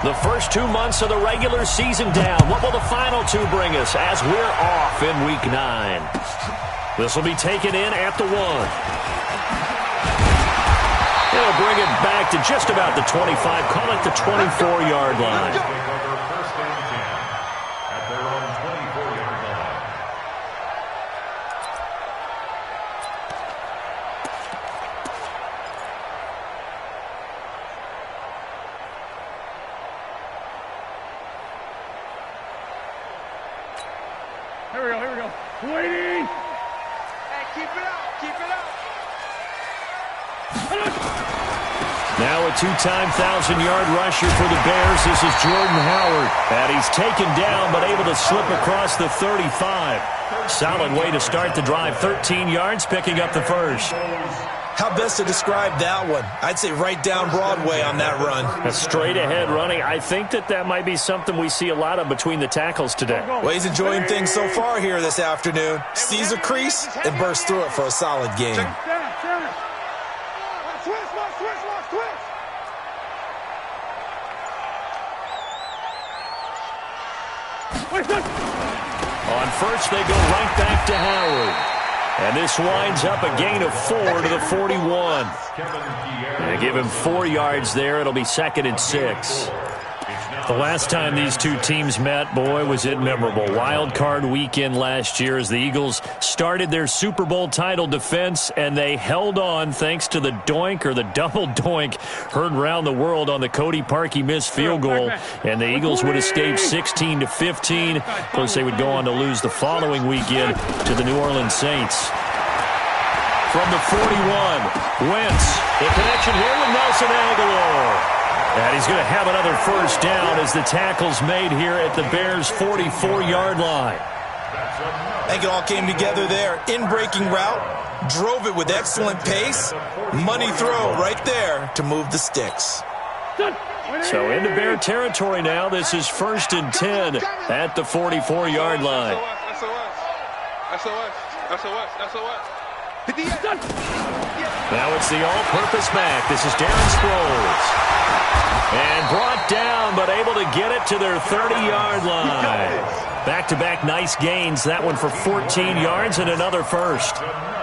The first 2 months of the regular season down. What will the final two bring us as we're off in Week 9? This will be taken in at the 1. It'll bring it back to just about the 25. Call it the 24-yard line. Here we go. Waiting. Hey, keep it up. Now a two-time 1,000-yard rusher for the Bears. This is Jordan Howard. And he's taken down but able to slip across the 35. Solid way to start the drive. 13 yards, picking up the first. How best to describe that one? I'd say right down Broadway on that run. A straight-ahead running. I think that might be something we see a lot of between the tackles today. Well, he's enjoying things so far here this afternoon. Sees a crease and bursts through it for a solid gain. On first, they go right back to Howard. And this winds up a gain of 4 to the 41. They give him 4 yards there. It'll be 2nd and 6. The last time these two teams met, boy, was it memorable. Wild card weekend last year as the Eagles started their Super Bowl title defense, and they held on thanks to the doink or the double doink heard around the world on the Cody Parkey missed field goal, and the Eagles would escape 16-15. Of course, they would go on to lose the following weekend to the New Orleans Saints. From the 41, Wentz, the connection here with Nelson Aguilar. And he's going to have another first down as the tackle's made here at the Bears' 44-yard line. I think it all came together there. In-breaking route, drove it with excellent pace. Money throw right there to move the sticks. So into Bear territory now. This is 1st and 10 at the 44-yard line. Now it's the all-purpose back. This is Darren Sproles. And brought down, but able to get it to their 30-yard line. Back-to-back nice gains. That one for 14 yards and another first.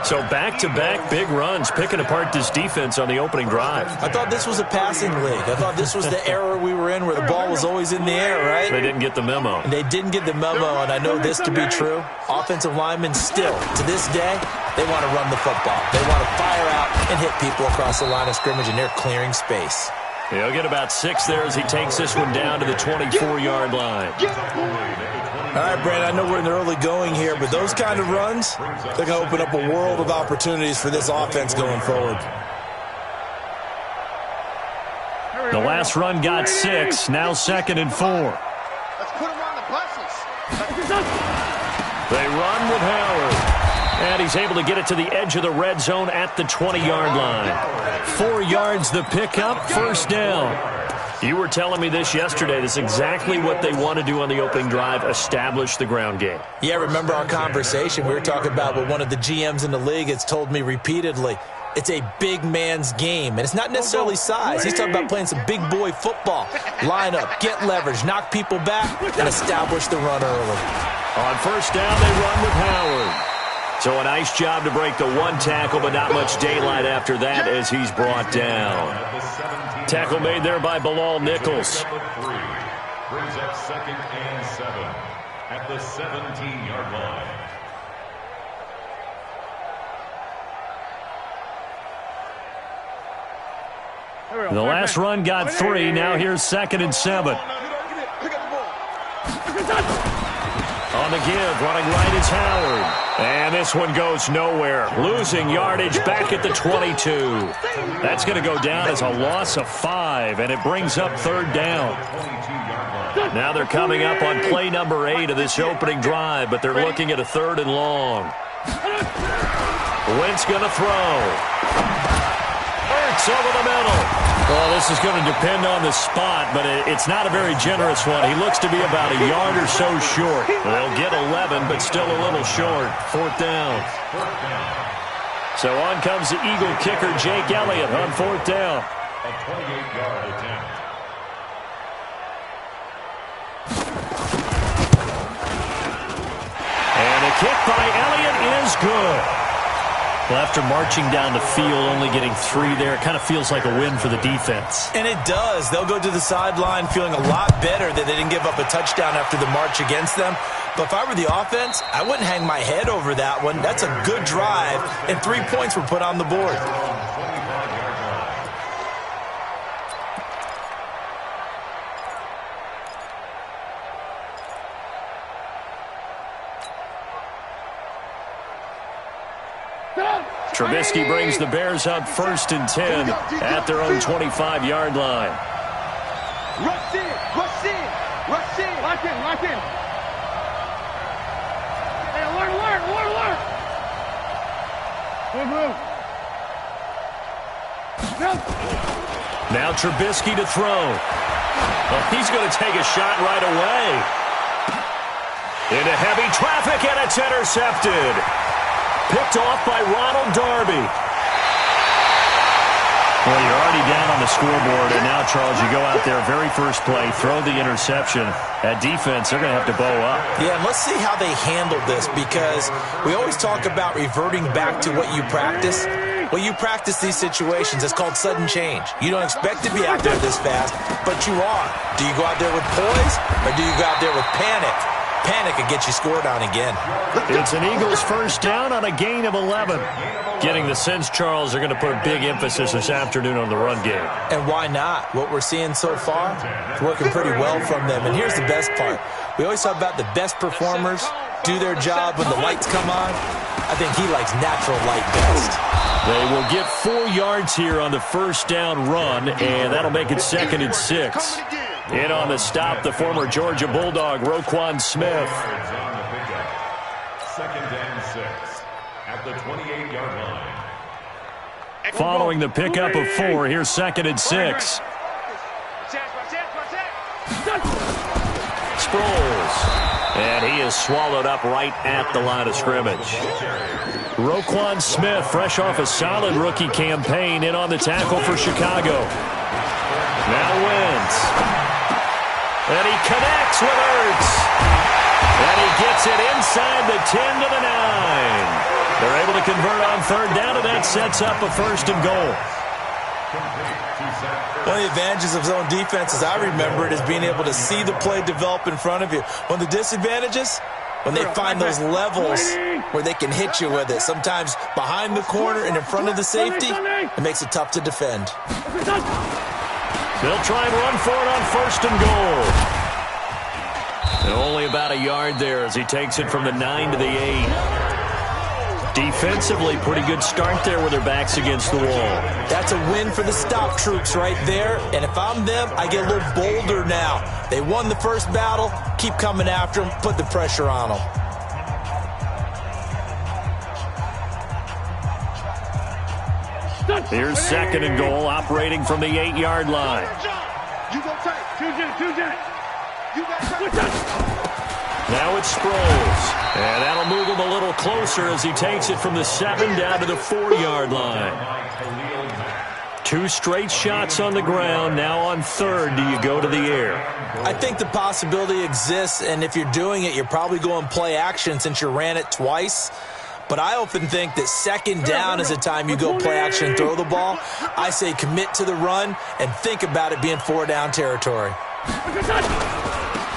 So back-to-back big runs, picking apart this defense on the opening drive. I thought this was a passing league. I thought this was the era we were in where the ball was always in the air, right? They didn't get the memo. And they didn't get the memo, and I know this to be true. Offensive linemen still, to this day, they want to run the football. They want to fire out and hit people across the line of scrimmage, and they're clearing space. He'll get about 6 there as he takes this one down to the 24-yard line. All right, Brandon, I know we're in the early going here, but those kind of runs, they're going to open up a world of opportunities for this offense going forward. The last run got 6, now 2nd and 4. Let's put him on the buses. They run with Howard. And he's able to get it to the edge of the red zone at the 20-yard line. 4 yards the pickup, first down. You were telling me this yesterday. This is exactly what they want to do on the opening drive, establish the ground game. Yeah, remember our conversation? We were talking about what one of the GMs in the league has told me repeatedly. It's a big man's game, and it's not necessarily size. He's talking about playing some big boy football. Line up, get leverage, knock people back, and establish the run early. On first down, they run with Howard. So a nice job to break the one tackle, but not much daylight after that as he's brought down. Tackle made there by Bilal Nichols. Brings up 2nd and 7 at the 17-yard line. The last run got 3. Now here's 2nd and 7. On the give, running right is Howard. And this one goes nowhere. Losing yardage back at the 22. That's going to go down as a loss of 5, and it brings up 3rd down. Now they're coming up on play number 8 of this opening drive, but they're looking at a 3rd and long. Wentz going to throw. Hurts over the middle. Well, this is going to depend on the spot, but it's not a very generous one. He looks to be about a yard or so short. They'll get 11, but still a little short. 4th down. So on comes the Eagle kicker, Jake Elliott, on 4th down. A 28-yard attempt. by Elliott is good. Well, after marching down the field, only getting 3 there, it kind of feels like a win for the defense. And it does. They'll go to the sideline feeling a lot better that they didn't give up a touchdown after the march against them. But if I were the offense, I wouldn't hang my head over that one. That's a good drive, and 3 points were put on the board. Trubisky brings the Bears up 1st and 10 at their own 25-yard line. Rush in, rush in, rush in. Lock in, lock in. Hey, alert, alert, alert, alert. Move, move. No. Now Trubisky to throw. Well, he's going to take a shot right away. Into heavy traffic, and it's intercepted. Picked off by Ronald Darby. Well, you're already down on the scoreboard, and now, Charles, you go out there, very first play, throw the interception. At defense, they're going to have to bow up. Yeah, and let's see how they handle this, because we always talk about reverting back to what you practice. Well, you practice these situations. It's called sudden change. You don't expect to be out there this fast, but you are. Do you go out there with poise, or do you go out there with panic? Panic and get you scored on again. It's an Eagles first down on a gain of 11. Getting the sense, Charles, they're going to put a big emphasis this afternoon on the run game. And why not? What we're seeing so far, it's working pretty well from them. And here's the best part. We always talk about the best performers do their job when the lights come on. I think he likes natural light best. They will get 4 yards here on the first down run, and that'll make it 2nd and 6. In on the stop, the former Georgia Bulldog, Roquan Smith. 2nd and 6 at the 28-yard line. Following the pickup of 4, here's 2nd and 6. Sproles. And he is swallowed up right at the line of scrimmage. Roquan Smith, fresh off a solid rookie campaign, in on the tackle for Chicago. Now Wentz. And he connects with Ertz. And he gets it inside the 10 to the 9. They're able to convert on 3rd down, and that sets up a 1st and goal. One of the advantages of zone defense, as I remember it, is being able to see the play develop in front of you. One of the disadvantages, when they find those levels where they can hit you with it. Sometimes behind the corner and in front of the safety, it makes it tough to defend. They'll try and run for it on 1st and goal. And only about a yard there as he takes it from the 9 to the 8. Defensively, pretty good start there with their backs against the wall. That's a win for the stop troops right there. And if I'm them, I get a little bolder now. They won the first battle. Keep coming after them. Put the pressure on them. Here's 2nd and goal, operating from the 8-yard line. Now it's Sproles. And that'll move him a little closer as he takes it from the 7 down to the 4-yard line. 2 straight shots on the ground. Now on 3rd, do you go to the air? I think the possibility exists, and if you're doing it, you're probably going play action since you ran it twice. But I often think that 2nd down is the time you go play action and throw the ball. I say commit to the run and think about it being 4-down territory.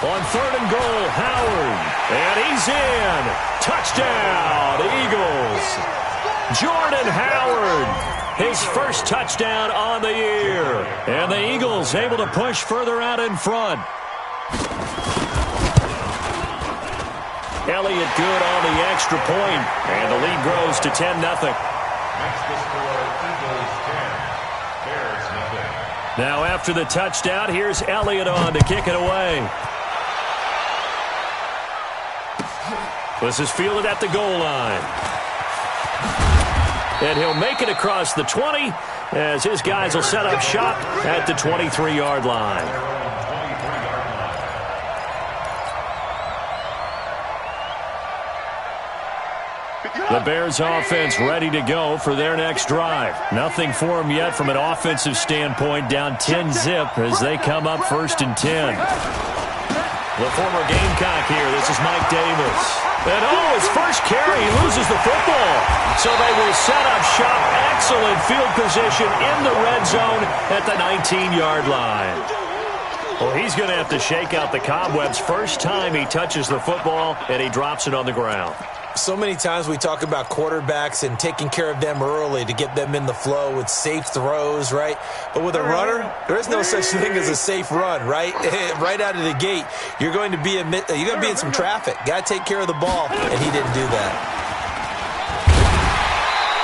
On 3rd and goal, Howard. And he's in. Touchdown, Eagles. Jordan Howard, his first touchdown on the year. And the Eagles able to push further out in front. Elliott good on the extra point, and the lead grows to 10-0. That's the score, Eagles 10, Bears nothing. Now after the touchdown, here's Elliott on to kick it away. This is fielded at the goal line. And he'll make it across the 20 as his guys will set up shop at the 23-yard line. The Bears offense ready to go for their next drive. Nothing for them yet from an offensive standpoint, down 10-zip as they come up 1st and 10. The former Gamecock here. This is Mike Davis. And his first carry, he loses the football. So they will set up shop. Excellent field position in the red zone at the 19-yard line. Well, he's going to have to shake out the cobwebs first time he touches the football, and he drops it on the ground. So many times we talk about quarterbacks and taking care of them early to get them in the flow with safe throws, right? But with a runner, there is no such thing as a safe run, right? Right out of the gate, you're going to be in some traffic. Got to take care of the ball, and he didn't do that.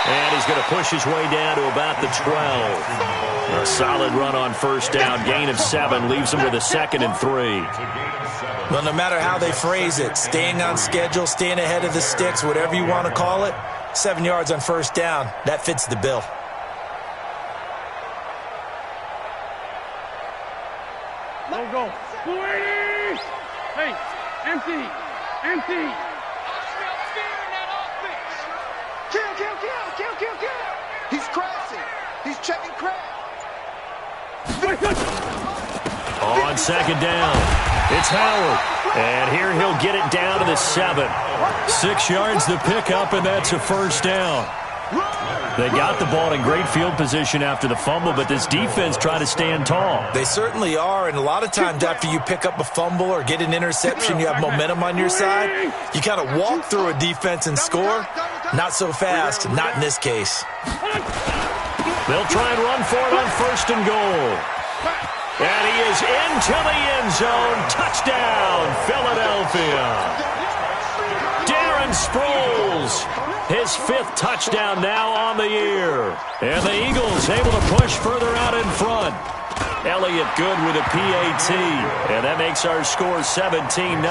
And he's going to push his way down to about the 12. A solid run on first down. Gain of 7 leaves him with a 2nd and 3. Well, no matter how they phrase it, staying on schedule, staying ahead of the sticks, whatever you want to call it, 7 yards on first down, that fits the bill. Let's go. 280. Hey, empty. Kill. He's crashing. He's checking crash. On second down, it's Howard. And here he'll get it down to the 7. 6 yards to pick up, and that's a first down. They got the ball in great field position after the fumble, but this defense tried to stand tall. They certainly are, and a lot of times after you pick up a fumble or get an interception, you have momentum on your side. You kind of walk through a defense and score. Not so fast, not in this case. They'll try and run for it on first and goal. And he is into the end zone. Touchdown, Philadelphia. Darren Sproles, his 5th touchdown now on the year. And the Eagles able to push further out in front. Elliott good with a PAT. And that makes our score 17-0.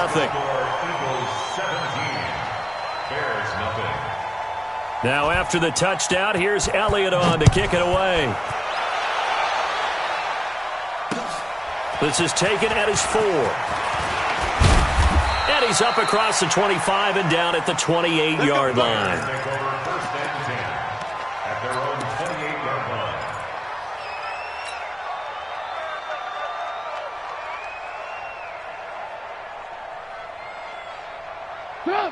Now after the touchdown, here's Elliott on to kick it away. This is taken at his 4. And he's up across the 25 and down at the 28-yard line. At their own 28-yard line.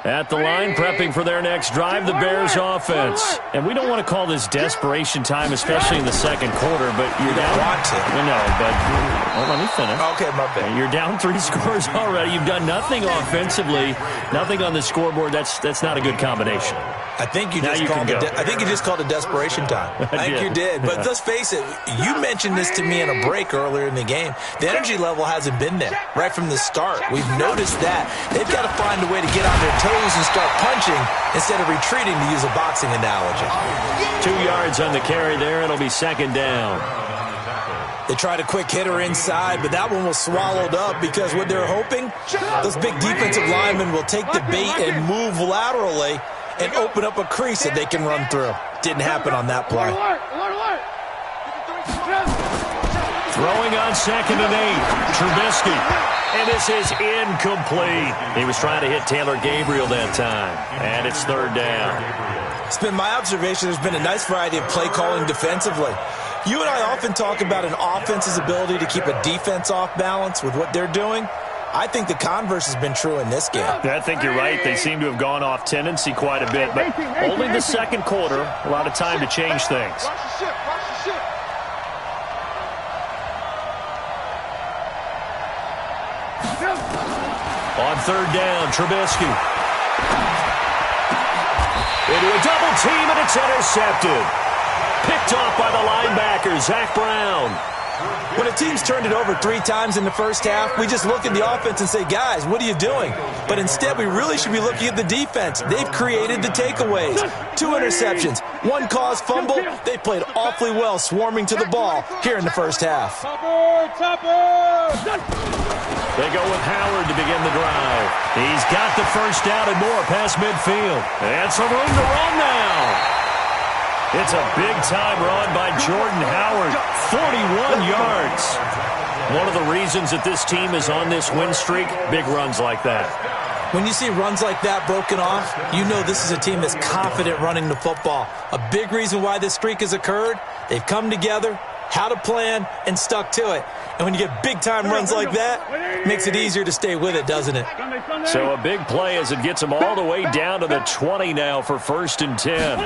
At the line, prepping for their next drive, the Bears offense. And we don't want to call this desperation time, especially in the second quarter, but you're down. Want to. No, but let me finish. Okay, my bad. You're down 3 scores already. You've done nothing offensively, nothing on the scoreboard. That's not a good combination. I think you just called it desperation time. I think you did. But let's face it, you mentioned this to me in a break earlier in the game. The energy level hasn't been there right from the start. We've noticed that. They've got to find a way to get on their toes and start punching instead of retreating, to use a boxing analogy. 2 yards on the carry there. It'll be second down. They tried a quick hitter inside, but that one was swallowed up because what they're hoping, those big defensive linemen will take the bait and move laterally and open up a crease that they can run through. Didn't happen on that play. Throwing on 2nd and 8. Trubisky. And this is incomplete. He was trying to hit Taylor Gabriel that time. And it's 3rd down. It's been my observation there's been a nice variety of play calling defensively. You and I often talk about an offense's ability to keep a defense off balance with what they're doing. I think the converse has been true in this game. I think you're right. They seem to have gone off tendency quite a bit, but only the second quarter, a lot of time to change things. On 3rd down, Trubisky. Into a double team, and it's intercepted. Picked off by the linebacker, Zach Brown. When a team's turned it over 3 times in the first half, we just look at the offense and say, guys, what are you doing? But instead, we really should be looking at the defense. They've created the takeaways. 2 interceptions, 1 caused fumble. They played awfully well swarming to the ball here in the first half. They go with Howard to begin the drive. He's got the first down and more past midfield. And some room to run now. It's a big-time run by Jordan Howard, 41 yards. One of the reasons that this team is on this win streak, big runs like that. When you see runs like that broken off, you know this is a team that's confident running the football. A big reason why this streak has occurred, they've come together, had a plan, and stuck to it. And when you get big-time runs like that, it makes it easier to stay with it, doesn't it? So a big play as it gets them all the way down to the 20 now for 1st and 10.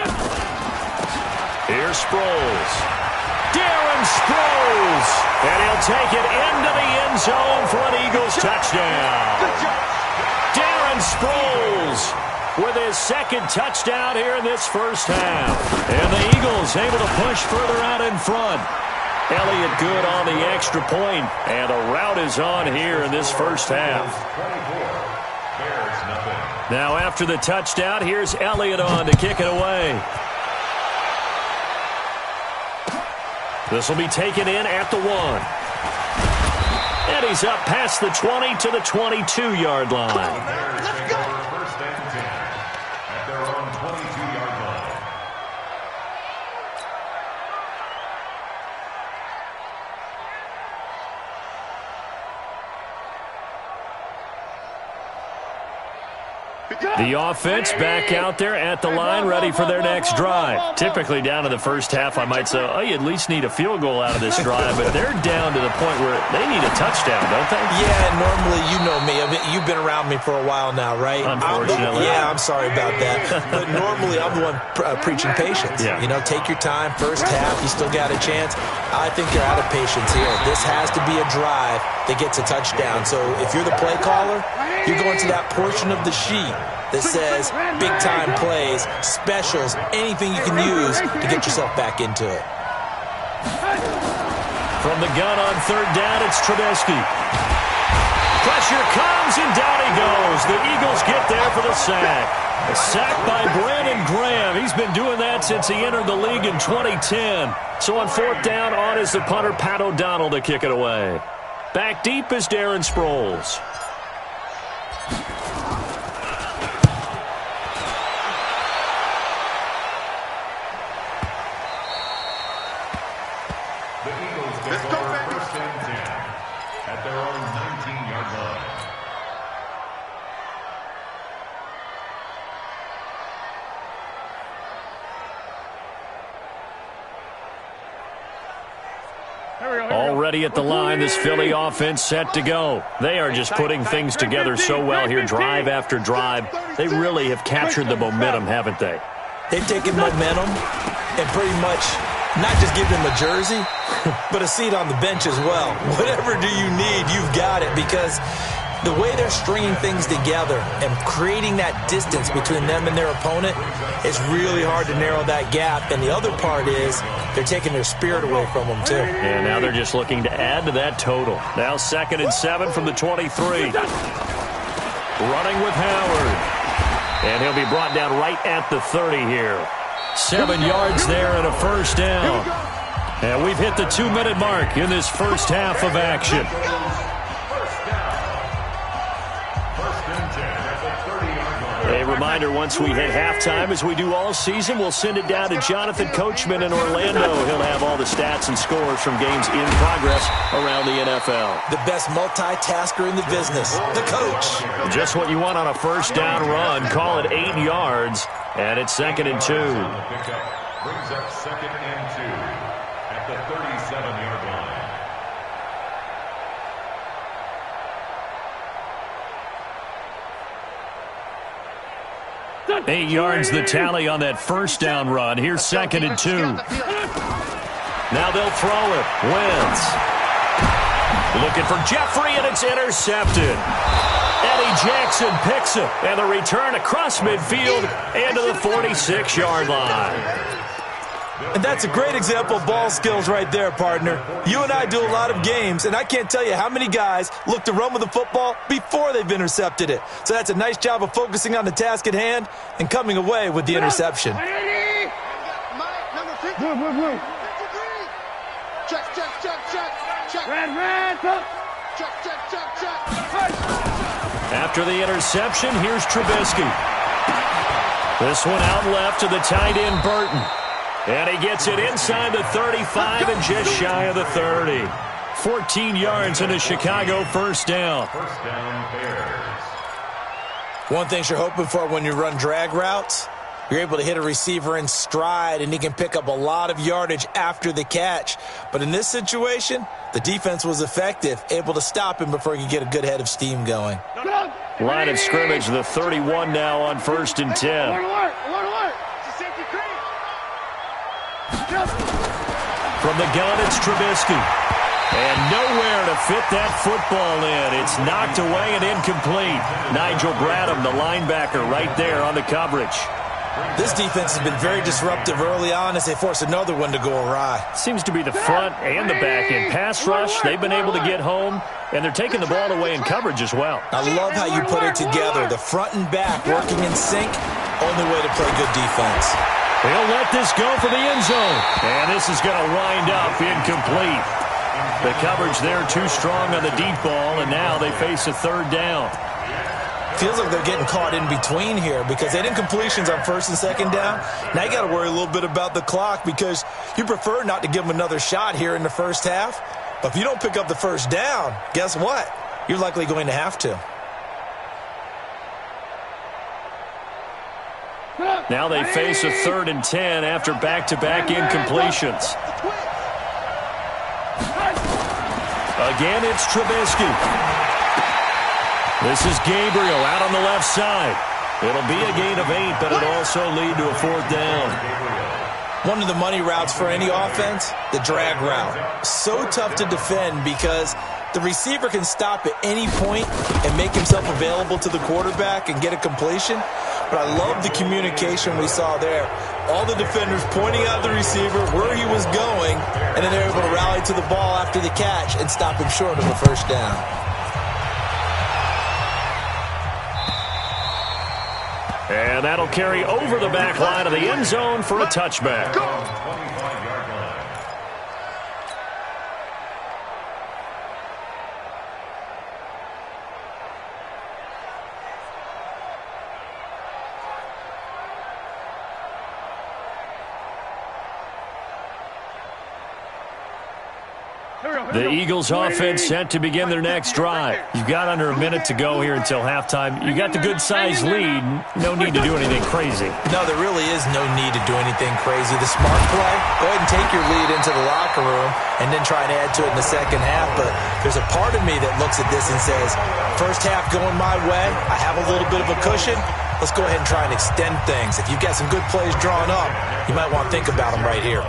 Here's Sproles. Darren Sproles. And he'll take it into the end zone for an Eagles touchdown. Darren Sproles with his 2nd touchdown here in this first half. And the Eagles able to push further out in front. Elliott good on the extra point, and a rout is on here in this first half. Now after the touchdown, here's Elliott on to kick it away. This will be taken in at the 1. And he's up past the 20 to the 22-yard line. Let's go. 1st and 10 at their own 22-yard line. The offense back out there at the line, ready for their next drive. Typically down to the first half, I might say, oh, you at least need a field goal out of this drive, but they're down to the point where they need a touchdown, don't they? Yeah, normally, you know me. I mean, you've been around me for a while now, right? Unfortunately. I'm sorry about that. But normally, I'm the one preaching patience. Yeah. You know, take your time. First half, you still got a chance. I think they're out of patience here. This has to be a drive that gets a touchdown. So if you're the play caller, you're going to that portion of the sheet that says big-time plays, specials, anything you can use to get yourself back into it. From the gun on 3rd down, it's Trubisky. Pressure comes, and down he goes. The Eagles get there for the sack. A sack by Brandon Graham. He's been doing that since he entered the league in 2010. So on 4th down, on is the punter, Pat O'Donnell, to kick it away. Back deep is Darren Sproles. Let's go, baby. 1st and 10 at their own 19-yard line. Already at the line, this Philly offense set to go. They are just putting things together so well here, drive after drive. They really have captured the momentum, haven't they? They've taken momentum and pretty much not just give them a jersey, but a seat on the bench as well. Whatever do you need, you've got it, because the way they're stringing things together and creating that distance between them and their opponent, it's really hard to narrow that gap. And the other part is they're taking their spirit away from them, too. And now they're just looking to add to that total. Now 2nd and 7 from the 23. Running with Howard. And he'll be brought down right at the 30 here. 7 yards there and a 1st down. And we've hit the 2-minute mark in this first half of action. A reminder, once we hit halftime, as we do all season, we'll send it down to Jonathan Coachman in Orlando. He'll have all the stats and scores from games in progress around the NFL. The best multitasker in the business, the coach. Just what you want on a 1st down run. Call it 8 yards, and it's 2nd and 2. Brings up 2nd and 2 at the 37-yard line. 8 yards the tally on that 1st down run. Here's 2nd and 2. Now they'll throw it. Wentz. Looking for Jeffrey, and it's intercepted. Eddie Jackson picks it, and the return across midfield and to the 46-yard line. And that's a great example of ball skills right there, partner. You and I do a lot of games, and I can't tell you how many guys look to run with the football before they've intercepted it. So that's a nice job of focusing on the task at hand and coming away with the interception. Blue. Check. Red. Check. After the interception, here's Trubisky. This one out left to the tight end, Burton. And he gets it inside the 35 and just shy of the 30. 14 yards and a Chicago 1st down. 1st down, Bears. One thing you're hoping for when you run drag routes You're able to hit a receiver in stride, and he can pick up a lot of yardage after the catch. But in this situation, the defense was effective, able to stop him before he could get a good head of steam going. Line of scrimmage, the 31 now on 1st and 10. From the gun, it's Trubisky. And nowhere to fit that football in. It's knocked away and incomplete. Nigel Bradham, the linebacker, right there on the coverage. This defense has been very disruptive early on as they force another one to go awry. Seems to be the front and the back end. Pass rush, they've been able to get home, and they're taking the ball away in coverage as well. I love how you put it together. The front and back working in sync, only way to play good defense. He'll let this go for the end zone. And this is going to wind up incomplete. The coverage there too strong on the deep ball, and now they face a 3rd down. Feels like they're getting caught in between here because they had incompletions on 1st and 2nd down. Now you got to worry a little bit about the clock because you prefer not to give them another shot here in the first half. But if you don't pick up the 1st down, guess what? You're likely going to have to. Now they face a 3rd and 10 after back-to-back incompletions. Again, it's Trubisky. This is Gabriel out on the left side. It'll be a gain of 8, but it'll also lead to a 4th down. One of the money routes for any offense, the drag route. So tough to defend because the receiver can stop at any point and make himself available to the quarterback and get a completion. But I love the communication we saw there. All the defenders pointing out the receiver, where he was going, and then they're able to rally to the ball after the catch and stop him short of a 1st down. And that'll carry over the back line of the end zone for a touchback. The Eagles offense set to begin their next drive. You've got under a minute to go here until halftime. You got the good-sized lead. No need to do anything crazy. No, there really is no need to do anything crazy. The smart play, go ahead and take your lead into the locker room and then try and add to it in the second half. But there's a part of me that looks at this and says, first half going my way, I have a little bit of a cushion. Let's go ahead and try and extend things. If you've got some good plays drawn up, you might want to think about them right here.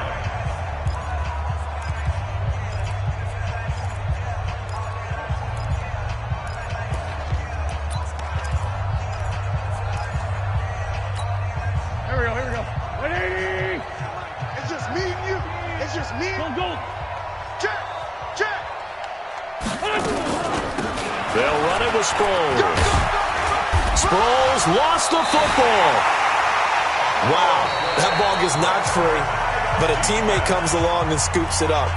They'll run it with Sproles. Sproles lost the football. Wow, that ball gets knocked free, but a teammate comes along and scoops it up.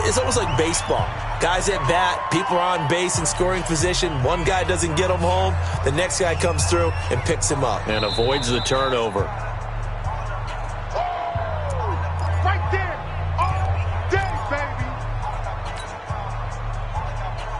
It's almost like baseball. Guys at bat, people are on base in scoring position. One guy doesn't get him home. The next guy comes through and picks him up. And avoids the turnover.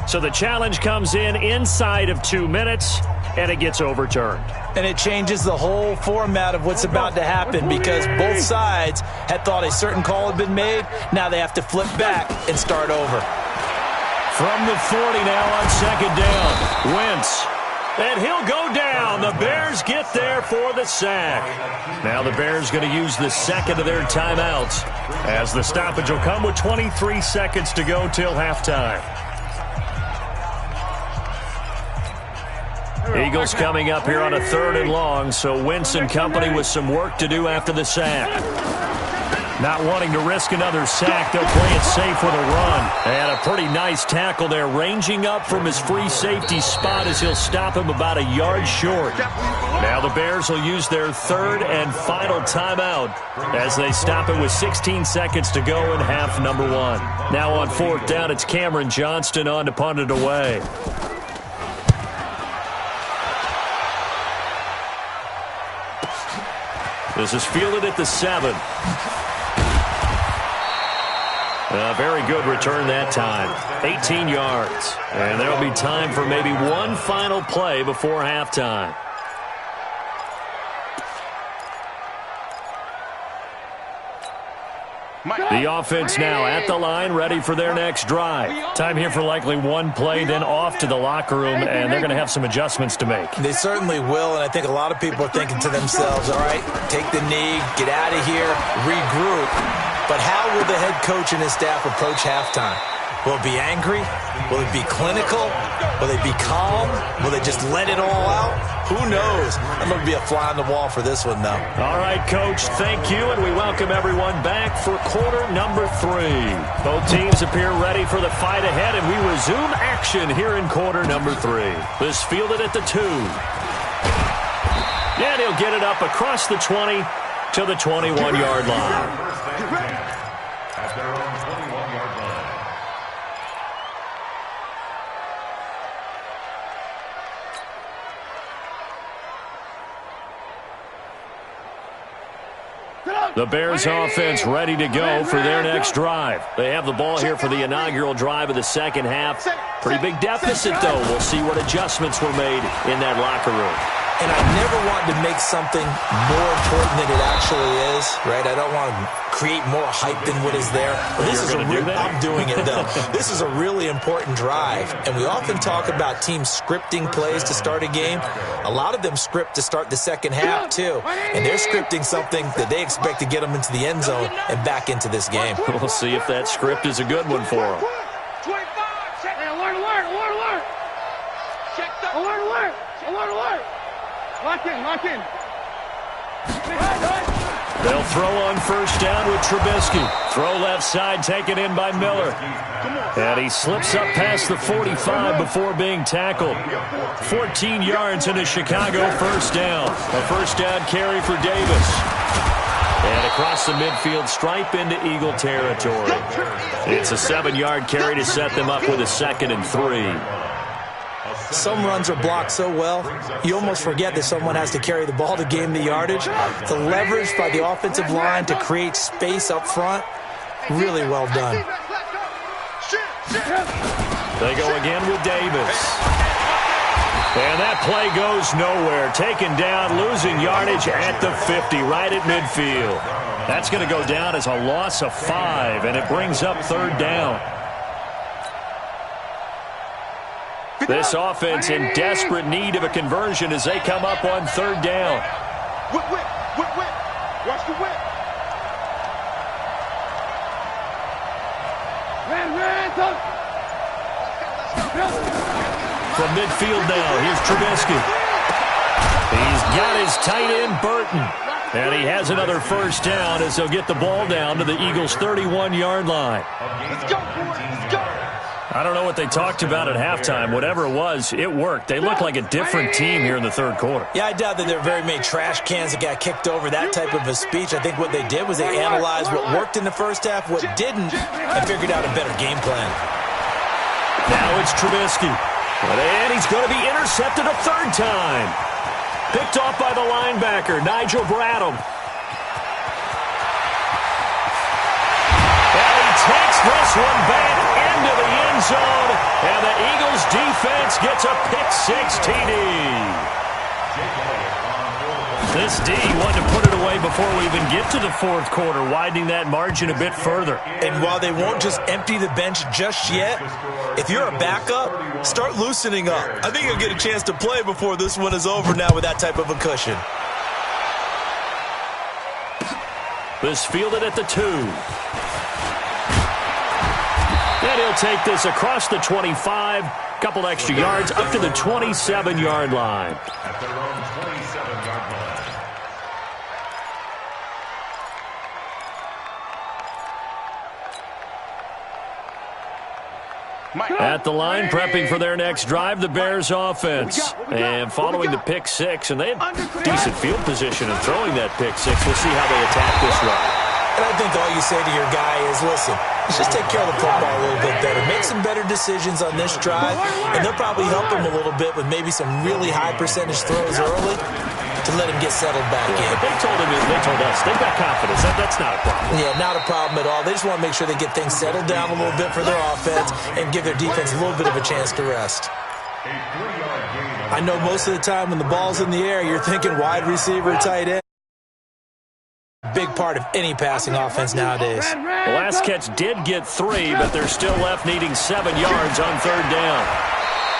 So the challenge comes in inside of 2 minutes, and it gets overturned. And it changes the whole format of what's about to happen because both sides had thought a certain call had been made. Now they have to flip back and start over. From the 40 now on 2nd down. Wentz. And he'll go down. The Bears get there for the sack. Now the Bears going to use the second of their timeouts as the stoppage will come with 23 seconds to go till halftime. Eagles coming up here on a 3rd and long, so Wentz and company with some work to do after the sack. Not wanting to risk another sack, they'll play it safe with a run. And a pretty nice tackle there, ranging up from his free safety spot as he'll stop him about a yard short. Now the Bears will use their 3rd and final timeout as they stop it with 16 seconds to go in half number 1. Now on 4th down, it's Cameron Johnston on to punt it away. This is fielded at the 7. A very good return that time. 18 yards. And there'll be time for maybe one final play before halftime. The offense now at the line, ready for their next drive. Time here for likely one play, then off to the locker room, and they're going to have some adjustments to make. They certainly will, and I think a lot of people are thinking to themselves, all right, take the knee, get out of here, regroup. But how will the head coach and his staff approach halftime? Will it be angry? Will it be clinical? Will they be calm? Will they just let it all out? Who knows? I'm going to be a fly on the wall for this one, though. All right, Coach, thank you, and we welcome everyone back for quarter number 3. Both teams appear ready for the fight ahead, and we resume action here in quarter number 3. This fielded at the 2. And he'll get it up across the 20 to the 21-yard line. At their own 21-yard line. The Bears offense ready to go for their next drive. They have the ball here for the inaugural drive of the second half. Pretty big deficit, though. We'll see what adjustments were made in that locker room. And I never want to make something more important than it actually is, right? I don't want to create more hype than what is there. But this is I'm doing it, though. This is a really important drive. And we often talk about teams scripting plays to start a game. A lot of them script to start the second half, too. And they're scripting something that they expect to get them into the end zone and back into this game. We'll see if that script is a good one for them. 25. Alert, alert, alert, alert. Alert, alert, alert, alert. Lock in, lock in. They'll throw on first down with Trubisky. Throw left side, taken in by Miller. And he slips up past the 45 before being tackled. 14 yards into Chicago, first down. A first down carry for Davis. And across the midfield stripe into Eagle territory. It's a 7-yard carry to set them up with a 2nd and 3. Some runs are blocked so well, you almost forget that someone has to carry the ball to gain the yardage. The leverage by the offensive line to create space up front, really well done. They go again with Davis. And that play goes nowhere. Taken down, losing yardage at the 50, right at midfield. That's going to go down as a loss of 5, and it brings up 3rd down. This offense in desperate need of a conversion as they come up on 3rd down. Whip, whip, whip, whip. Watch the whip. From midfield now, here's Trubisky. He's got his tight end, Burton. And he has another first down as they'll get the ball down to the Eagles' 31-yard line. Let's go, boys. Let's go. I don't know what they talked about at halftime. Whatever it was, it worked. They look like a different team here in the 3rd quarter. Yeah, I doubt that there are very many trash cans that got kicked over, that type of a speech. I think what they did was they analyzed what worked in the first half, what didn't, and figured out a better game plan. Now it's Trubisky. And he's going to be intercepted a 3rd time. Picked off by the linebacker, Nigel Bradham. And he takes this one back into the end zone, and the Eagles defense gets a pick-6 TD. This D wanted to put it away before we even get to the 4th quarter, widening that margin a bit further. And while they won't just empty the bench just yet, if you're a backup, start loosening up. I think you'll get a chance to play before this one is over now with that type of a cushion. This fielded at the 2. And he'll take this across the 25, couple extra yards up to the 27-yard line. At their own 27-yard line. At the line, prepping for their next drive, the Bears offense. And following the pick-6, and they have decent field position in throwing that pick-6. We'll see how they attack this run. And I think all you say to your guy is, listen, let's just take care of the football a little bit better. Make some better decisions on this drive, and they'll probably help him a little bit with maybe some really high percentage throws early to let him get settled back in. But they told us, they've got confidence. That's not a problem. Yeah, not a problem at all. They just want to make sure they get things settled down a little bit for their offense and give their defense a little bit of a chance to rest. I know most of the time when the ball's in the air, you're thinking wide receiver, tight end. Big part of any passing offense nowadays. The last catch did get 3, but they're still left needing 7 yards on 3rd down.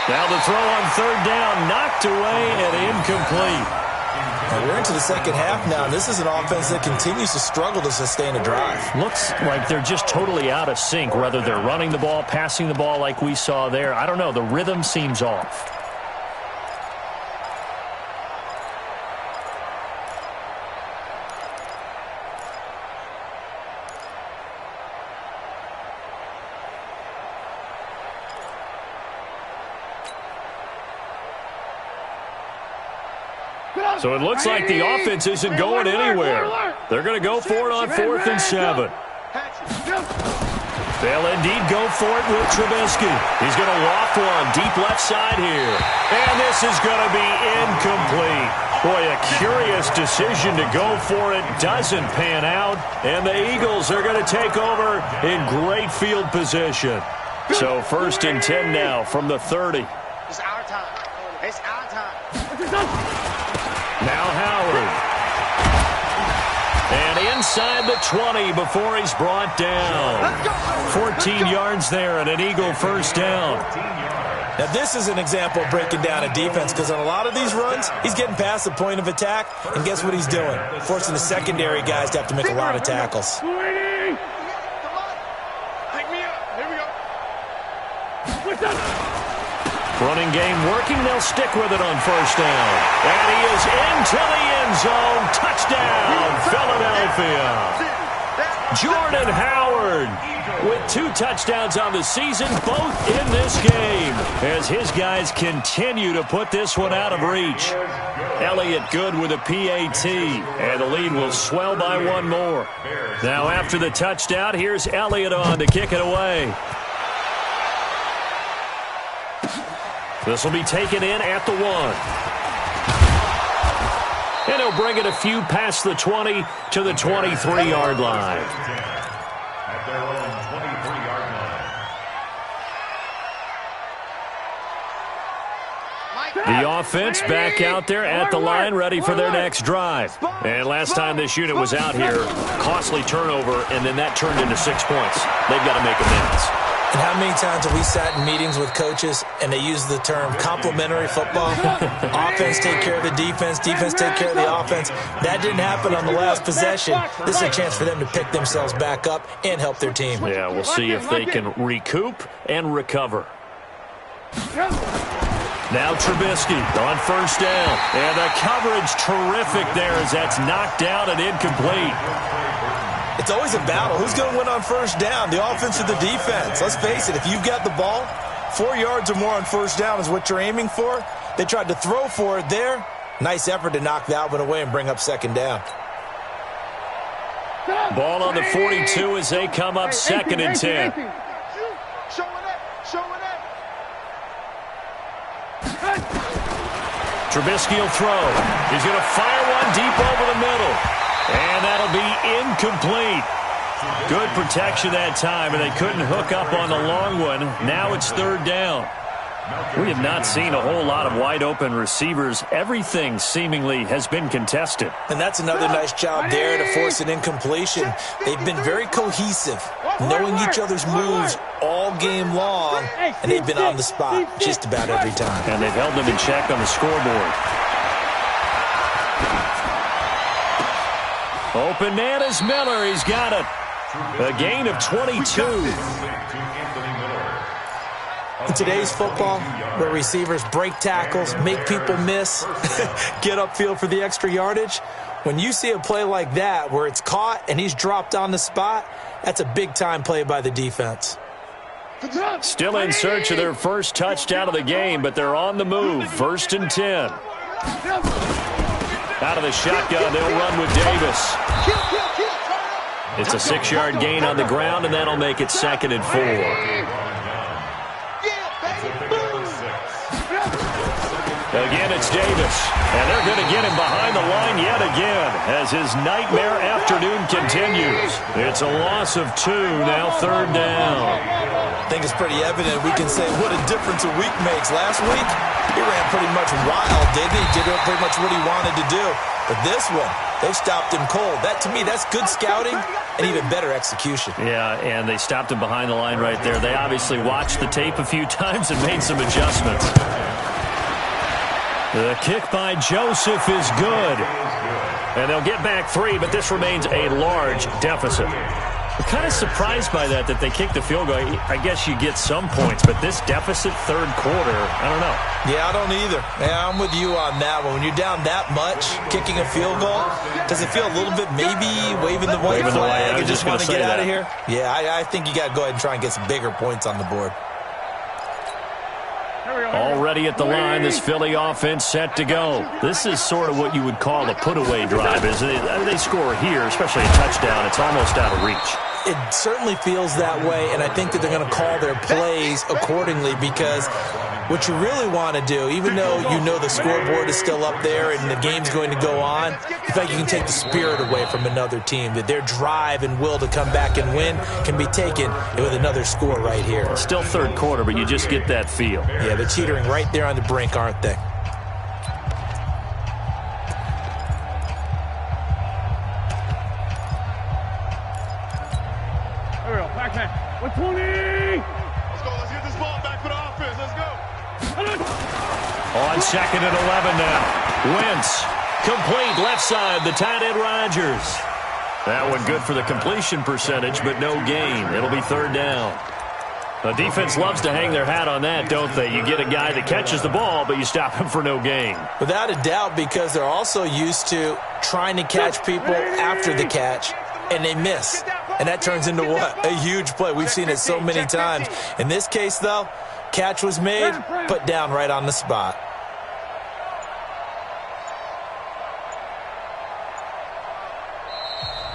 Now the throw on 3rd down, knocked away and incomplete. Now we're into the second half now, and this is an offense that continues to struggle to sustain a drive. Looks like they're just totally out of sync, whether they're running the ball, passing the ball like we saw there. I don't know. The rhythm seems off. So it looks like the offense isn't going anywhere. They're going to go for it on 4th and 7. They'll indeed go for it with Trubisky. He's going to waft one deep left side here. And this is going to be incomplete. Boy, a curious decision to go for it. Doesn't pan out. And the Eagles are going to take over in great field position. So 1st and 10 now from the 30. It's our time. It's our time. Now Howard. And inside the 20 before he's brought down. 14 yards there and an Eagle 1st down. Now this is an example of breaking down a defense, because on a lot of these runs, he's getting past the point of attack, and guess what he's doing? Forcing the secondary guys to have to make a lot of tackles. Pick me up. Here we go. Running game working. They'll stick with it on 1st down. And he is into the end zone. Touchdown, Philadelphia. Jordan Howard with 2 touchdowns on the season, both in this game, as his guys continue to put this one out of reach. Elliott good with a PAT, and the lead will swell by 1 more. Now after the touchdown, here's Elliott on to kick it away. This will be taken in at the 1. And he'll bring it a few past the 20 to the 23-yard line. At their own 23-yard line. The offense back out there at the line, ready for their next drive. And last time this unit was out here, costly turnover, and then that turned into 6 points. They've got to make amends. And how many times have we sat in meetings with coaches and they use the term complementary football? Offense take care of the defense, defense take care of the offense. That didn't happen on the last possession. This is a chance for them to pick themselves back up and help their team. Yeah, we'll see if they can recoup and recover. Now Trubisky on 1st down. And the coverage terrific there as that's knocked down and incomplete. It's always a battle. Who's going to win on 1st down, the offense or the defense? Let's face it, if you've got the ball, 4 yards or more on 1st down is what you're aiming for. They tried to throw for it there. Nice effort to knock that one away and bring up 2nd down. Ball on the 42 as they come up 2nd and 10. Showing it. Showing it. Trubisky will throw. He's going to fire one deep over the middle. And that'll be incomplete. Good protection that time, and they couldn't hook up on the long one. Now it's 3rd down. We have not seen a whole lot of wide-open receivers. Everything seemingly has been contested. And that's another nice job there to force an incompletion. They've been very cohesive, knowing each other's moves all game long, and they've been on the spot just about every time. And they've held them in check on the scoreboard. Open man is Miller. He's got it. A gain of 22. In today's football, where receivers break tackles, make people miss, get upfield for the extra yardage, when you see a play like that where it's caught and he's dropped on the spot, that's a big-time play by the defense. Still in search of their first touchdown of the game, but they're on the move. 1st and 10. Out of the shotgun, they'll run with Davis. It's a 6-yard gain on the ground, and that'll make it 2nd and 4. Again, it's Davis. And they're going to get him behind the line yet again as his nightmare afternoon continues. It's a loss of 2, now 3rd down. I think it's pretty evident. We can say what a difference a week makes. Last week, he ran pretty much wild, didn't he? Did pretty much what he wanted to do. But this one, they stopped him cold. That, to me, that's good scouting and even better execution. Yeah, and they stopped him behind the line right there. They obviously watched the tape a few times and made some adjustments. The kick by Joseph is good. And they'll get back 3, but this remains a large deficit. I'm kind of surprised by that they kicked the field goal. I guess you get some points, but this deficit 3rd quarter, I don't know. Yeah, I don't either. Yeah, I'm with you on that one. When you're down that much, kicking a field goal, does it feel a little bit maybe waving the white flag and just want to get out of here? Yeah, I think you got to go ahead and try and get some bigger points on the board. Already at the line, this Philly offense set to go. This is sort of what you would call a put-away drive. They score here, especially a touchdown, it's almost out of reach. It certainly feels that way, and I think that they're going to call their plays accordingly because what you really want to do, even though you know the scoreboard is still up there and the game's going to go on, in fact, you can take the spirit away from another team, that their drive and will to come back and win can be taken with another score right here. Still 3rd quarter, but you just get that feel. Yeah, they're teetering right there on the brink, aren't they? There we go. Back man. 120. Let's go. Let's get this ball back for the offense. Let's go. On 2nd and 11 now. Wentz, complete left side, the tight end Rodgers. That one good for the completion percentage, but no gain. It'll be 3rd down. The defense loves to hang their hat on that, don't they? You get a guy that catches the ball, but you stop him for no gain. Without a doubt, because they're also used to trying to catch people after the catch, and they miss. And that turns into what? A huge play. We've seen it so many times. In this case, though, catch was made, put down right on the spot.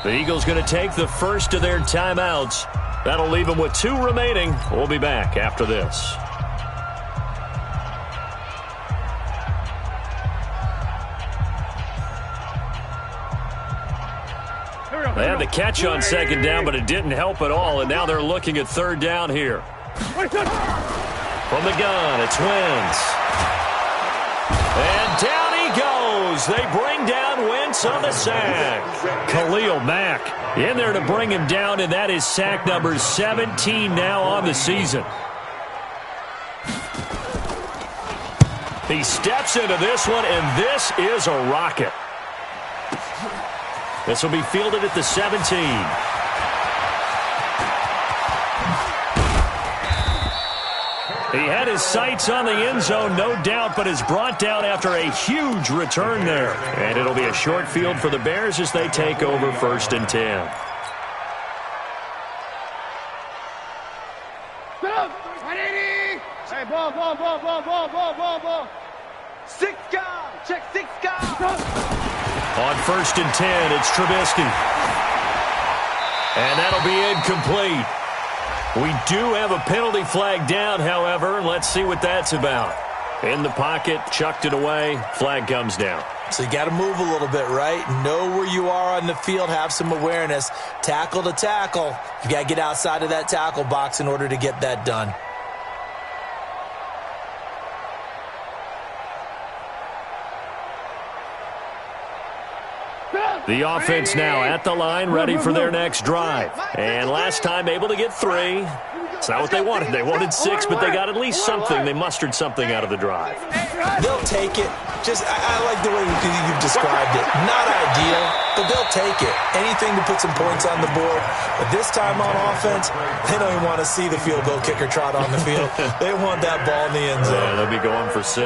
The Eagles going to take the first of their timeouts. That'll leave them with 2 remaining. We'll be back after this. They had the catch on 2nd down, but it didn't help at all, and now they're looking at 3rd down here. From the gun, it's Wentz. And down he goes. They bring down Wentz on the sack. Khalil Mack in there to bring him down, and that is sack number 17 now on the season. He steps into this one, and this is a rocket. This will be fielded at the 17. He had his sights on the end zone, no doubt, but is brought down after a huge return there. And it'll be a short field for the Bears as they take over 1st and 10. Stop! 180! Hey, ball. 6 guard! Check 6 guard! On 1st and 10, it's Trubisky. And that'll be incomplete. We do have a penalty flag down, however. Let's see what that's about. In the pocket, chucked it away, flag comes down. So you got to move a little bit, right? Know where you are on the field, have some awareness. Tackle to tackle. You got to get outside of that tackle box in order to get that done. The offense now at the line, ready for their next drive. And last time able to get 3. It's not what they wanted. They wanted 6, but they got at least something. They mustered something out of the drive. They'll take it. I like the way you've described it. Not ideal, but they'll take it. Anything to put some points on the board. But this time on offense, they don't even want to see the field goal kicker trot on the field. They want that ball in the end zone. Yeah, they'll be going for 6.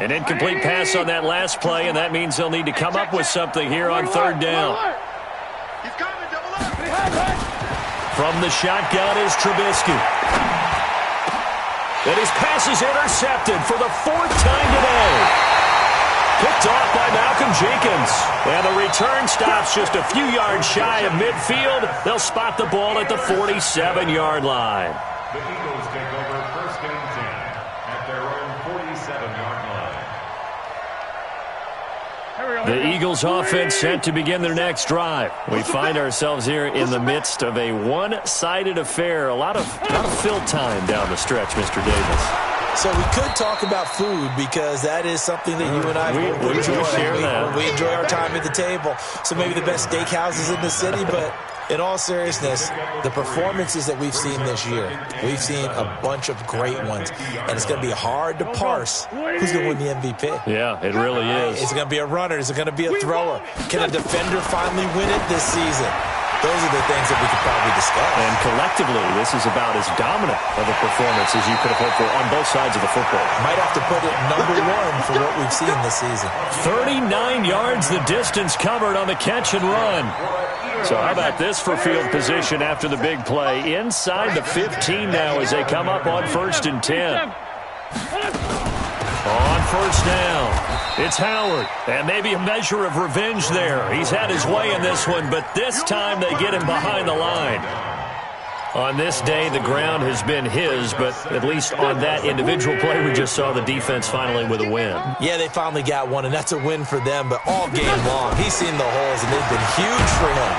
An incomplete pass on that last play, and that means they'll need to come up with something here on 3rd down. He's coming, double up. From the shotgun is Trubisky. And his pass is intercepted for the 4th time today. Picked off by Malcolm Jenkins. And the return stops just a few yards shy of midfield. They'll spot the ball at the 47-yard line. The Eagles take over 1st and The Eagles offense set to begin their next drive. We find ourselves here in the midst of a one-sided affair. A lot of fill time down the stretch, Mr. Davis. So we could talk about food because that is something that you and I we enjoy. share that. We enjoy our time at the table. So maybe the best steakhouses in the city, but in all seriousness, the performances that we've seen this year, we've seen a bunch of great ones, and it's going to be hard to parse who's going to win the MVP. Yeah, it really is. Is it going to be a runner? Is it going to be a thrower? Can a defender finally win it this season? Those are the things that we could probably discuss. And collectively, this is about as dominant of a performance as you could have hoped for on both sides of the football. Might have to put it number one for what we've seen this season. 39 yards the distance covered on the catch and run. So how about this for field position after the big play? Inside the 15 now as they come up on 1st and 10. On 1st down, it's Howard. And maybe a measure of revenge there. He's had his way in this one, but this time they get him behind the line. On this day, the ground has been his, but at least on that individual play, we just saw the defense finally with a win. Yeah, they finally got one, and that's a win for them, but all game long, he's seen the holes, and they've been huge for him.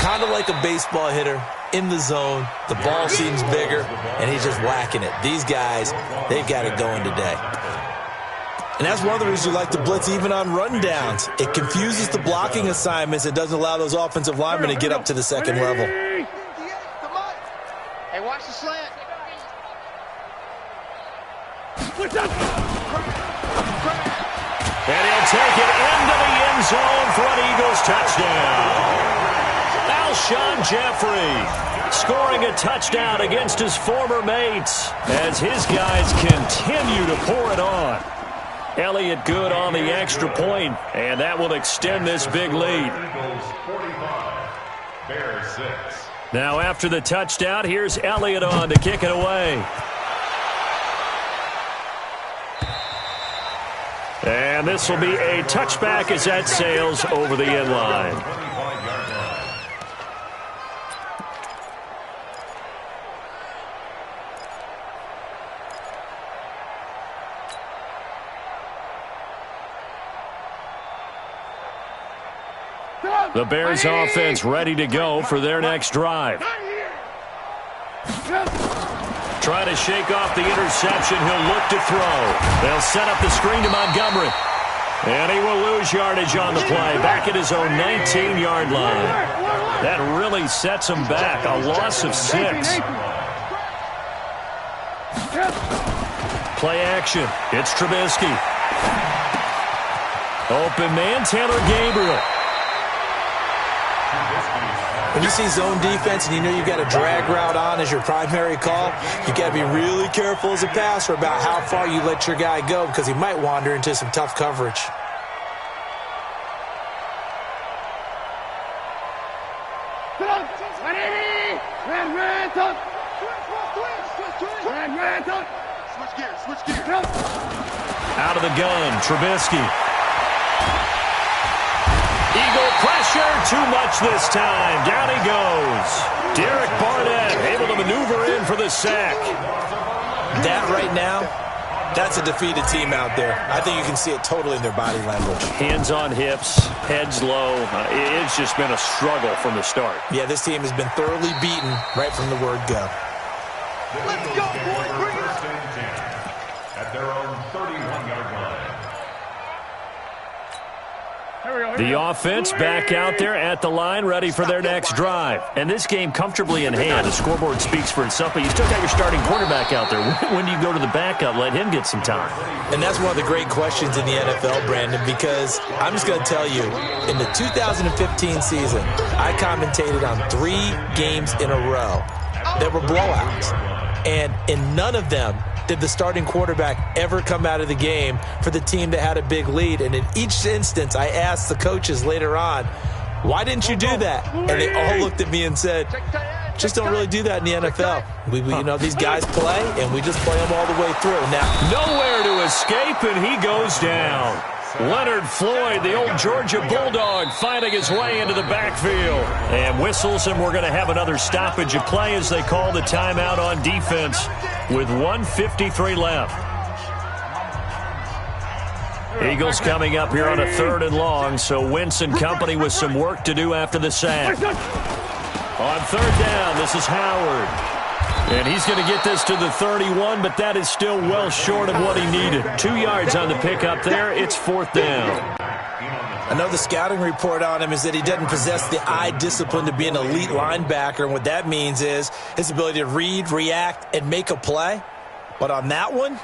Kind of like a baseball hitter in the zone. The ball seems bigger, and he's just whacking it. These guys, they've got it going today. And that's one of the reasons you like to blitz even on rundowns. It confuses the blocking assignments. It doesn't allow those offensive linemen to get up to the second level. Hey, watch the slant. And he'll take it into the end zone for an Eagles touchdown. Alshon Jeffrey scoring a touchdown against his former mates as his guys continue to pour it on. Elliott good on the extra point, and that will extend this big lead. Eagles 45, Bears 6. Now after the touchdown, here's Elliott on to kick it away. And this will be a touchback as that sails over the end line. 25-yard line. The Bears offense ready to go for their next drive. Trying to shake off the interception. He'll look to throw. They'll set up the screen to Montgomery. And he will lose yardage on the play. Back at his own 19-yard line. That really sets him back. A loss of 6. Play action. It's Trubisky. Open man, Taylor Gabriel. When you see zone defense and you know you've got a drag route on as your primary call, you've got to be really careful as a passer about how far you let your guy go because he might wander into some tough coverage. Switch gears. Out of the gun, Trubisky. Eagle pressure, too much this time. Down he goes. Derek Barnett able to maneuver in for the sack. That right now, that's a defeated team out there. I think you can see it totally in their body language. Hands on hips, heads low. It's just been a struggle from the start. Yeah, this team has been thoroughly beaten right from the word go. Let's go, boys. Bring it up. At their own 31-yard line. The offense back out there at the line, ready for their next drive. And this game comfortably in hand. The scoreboard speaks for itself, but you still got your starting quarterback out there. When do you go to the backup? Let him get some time. And that's one of the great questions in the NFL, Brandon, because I'm just going to tell you, in the 2015 season, I commentated on 3 games in a row that were blowouts. And in none of them did the starting quarterback ever come out of the game for the team that had a big lead. And in each instance, I asked the coaches later on, why didn't you do that? And they all looked at me and said, just don't really do that in the NFL. You know, these guys play, and we just play them all the way through. Now, nowhere to escape, and he goes down. Leonard Floyd, the old Georgia Bulldog, finding his way into the backfield. And whistles, and we're going to have another stoppage of play as they call the timeout on defense with 1:53 left. Eagles coming up here on a 3rd and long, so Wentz and company with some work to do after the sack. On 3rd down, this is Howard. And he's going to get this to the 31, but that is still well short of what he needed. 2 yards on the pickup there. It's 4th down. I know the scouting report on him is that he doesn't possess the eye discipline to be an elite linebacker, and what that means is his ability to read, react, and make a play. But on that one,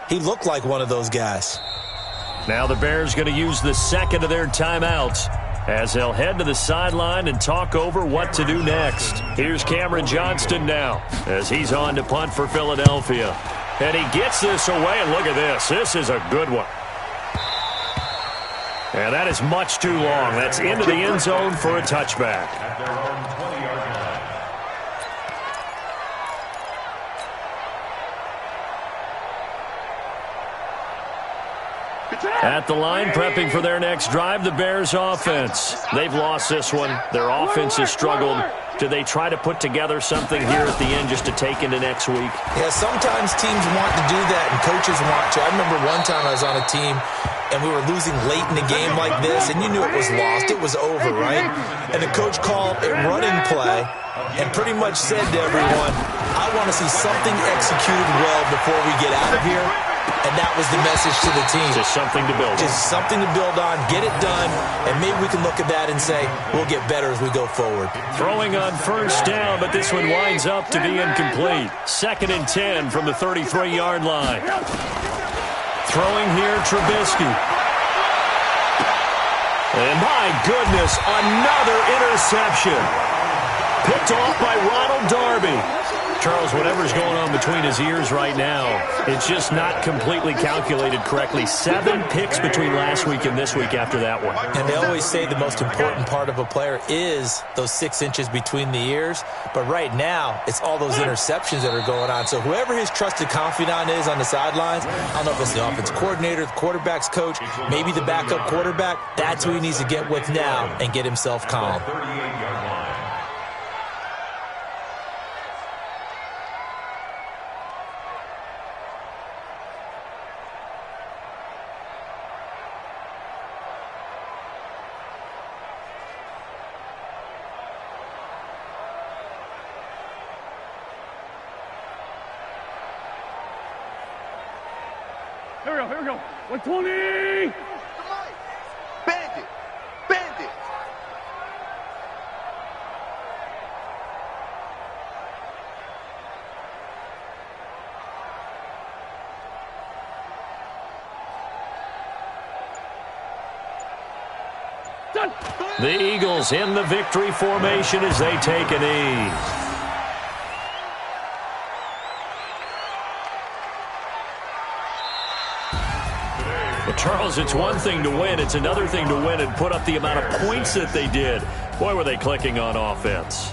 he looked like one of those guys. Now the Bears going to use the second of their timeouts as they'll head to the sideline and talk over what to do next. Here's Cameron Johnston now as he's on to punt for Philadelphia. And he gets this away, and look at this. This is a good one. And that is much too long. That's into the end zone for a touchback. At their own 20-yard line. At the line, prepping for their next drive, the Bears offense. They've lost this one. Their offense has struggled. Do they try to put together something here at the end just to take into next week? Yeah, sometimes teams want to do that, and coaches want to. I remember one time I was on a team, and we were losing late in a game like this, and you knew it was lost. It was over, right? And the coach called a running play and pretty much said to everyone, I want to see something executed well before we get out of here. And that was the message to the team. Just something to build on. Just something to build on, get it done, and maybe we can look at that and say, we'll get better as we go forward. Throwing on 1st down, but this one winds up to be incomplete. 2nd and 10 from the 33-yard line. Throwing here, Trubisky. And my goodness, another interception. Picked off by Ronald Darby. Charles, whatever's going on between his ears right now, it's just not completely calculated correctly. 7 picks between last week and this week after that one. And they always say the most important part of a player is those 6 inches between the ears. But right now, it's all those interceptions that are going on. So whoever his trusted confidant is on the sidelines, I don't know if it's the offense coordinator, the quarterback's coach, maybe the backup quarterback, that's who he needs to get with now and get himself calm. 38-yard line. Here we go. 120! Bandit! Bandit! Done! The Eagles in the victory formation as they take a knee. Charles, it's one thing to win. It's another thing to win and put up the amount of points that they did. Boy, were they clicking on offense.